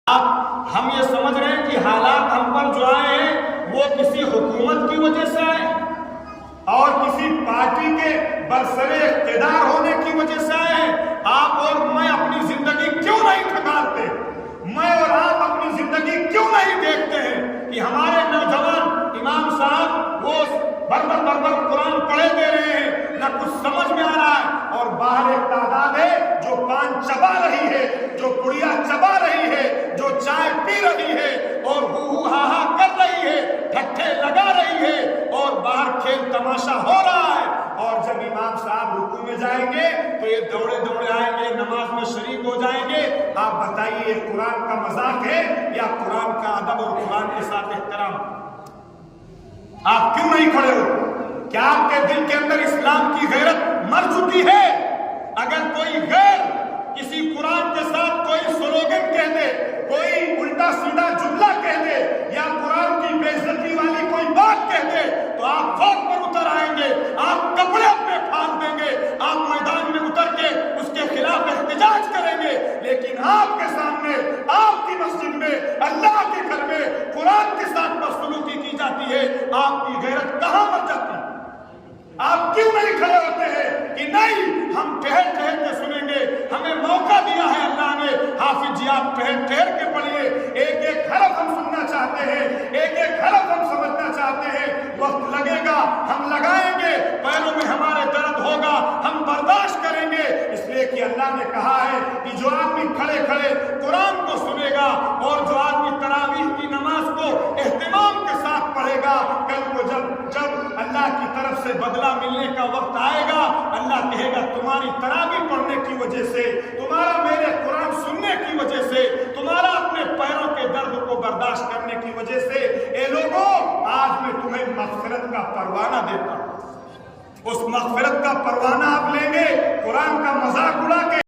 اب ہم یہ سمجھ رہے ہیں کہ حالات ہم پر جو آئے ہیں وہ کسی حکومت کی وجہ سے آئے اور کسی پارٹی کے برسر اقتدار ہونے کی وجہ سے آئے ہیں۔ آپ اور میں اپنی زندگی کیوں نہیں ٹھکارتے؟ میں اور آپ اپنی زندگی کیوں نہیں دیکھتے ہیں کہ ہمارے نوجوان امام صاحب وہ بربر قرآن پڑھے دے رہے ہیں، نہ کچھ سمجھ میں آ رہا ہے، اور باہر ایک تعداد ہے جو پان چبا رہی ہے، جو پڑیا چبا رہی ہے، جو چائے پی رہی ہے اور ہو ہا ہا کر رہی ہے، ٹھٹھے لگا رہی ہے، اور باہر کھیل تماشا ہو رہا ہے۔ اور جب امام صاحب رکوع میں جائیں گے تو یہ دوڑے دوڑے آئیں گے، نماز میں شریک ہو جائیں گے۔ آپ بتائیے یہ قرآن کا مذاق ہے یا قرآن کا ادب اور قرآن کے ساتھ احترام؟ آپ کیوں نہیں کھڑے ہو؟ کیا آپ کے دل کے اندر اسلام کی غیرت مر چکی ہے؟ اگر کوئی غیر کسی قرآن کے ساتھ کوئی سلوگن کہہ دے، کوئی الٹا سیدھا جملہ کہہ دے، یا قرآن کی بے عزتی والی کوئی بات کہہ دے، تو آپ فوق پر اتر آئیں گے، آپ کپڑے اپنے پھاڑ دیں گے، آپ میدان میں اتر کے اس کے خلاف احتجاج کریں گے۔ لیکن آپ کے سامنے، آپ کی مسجد میں، اللہ کے گھر میں قرآن کے ساتھ بدسلوکی کی جاتی ہے، آپ کی غیرت کہاں مر جاتی ہے؟ آپ کیوں نہیں کھڑے ہوتے ہیں کہ نہیں ہم ٹھہر ٹھہر کے سنیں گے؟ ہمیں موقع دیا ہے اللہ نے، حافظ جی آپ ٹھہر ٹھہر کے پڑھیے، ایک ایک حرف ہم سننا چاہتے ہیں، ایک ایک حرف ہم سمجھنا چاہتے ہیں۔ وقت لگے گا، ہم لگائیں گے، پیروں میں ہمارے درد ہوگا، ہم برداشت کریں گے، اس لیے کہ اللہ نے کہا ہے کہ جو آدمی کھڑے کھڑے قرآن کو سنے گا اور جو آدمی تراویح کی نماز کو اہتمام کے ساتھ پڑھے گا، کل کو جب اللہ کی طرف سے بدلہ ملنے کا وقت آئے گا، اللہ کہے گا تمہاری تراویح پڑھنے کی وجہ سے، تمہارا میرے قرآن سننے کی وجہ سے، تمہارا اپنے پیروں کے درد کو برداشت کرنے کی وجہ سے، اے لوگوں آج میں تمہیں مغفرت کا پروانہ دیتا ہوں۔ اس مغفرت کا پروانہ آپ لیں گے، قرآن کا مذاق اڑا کے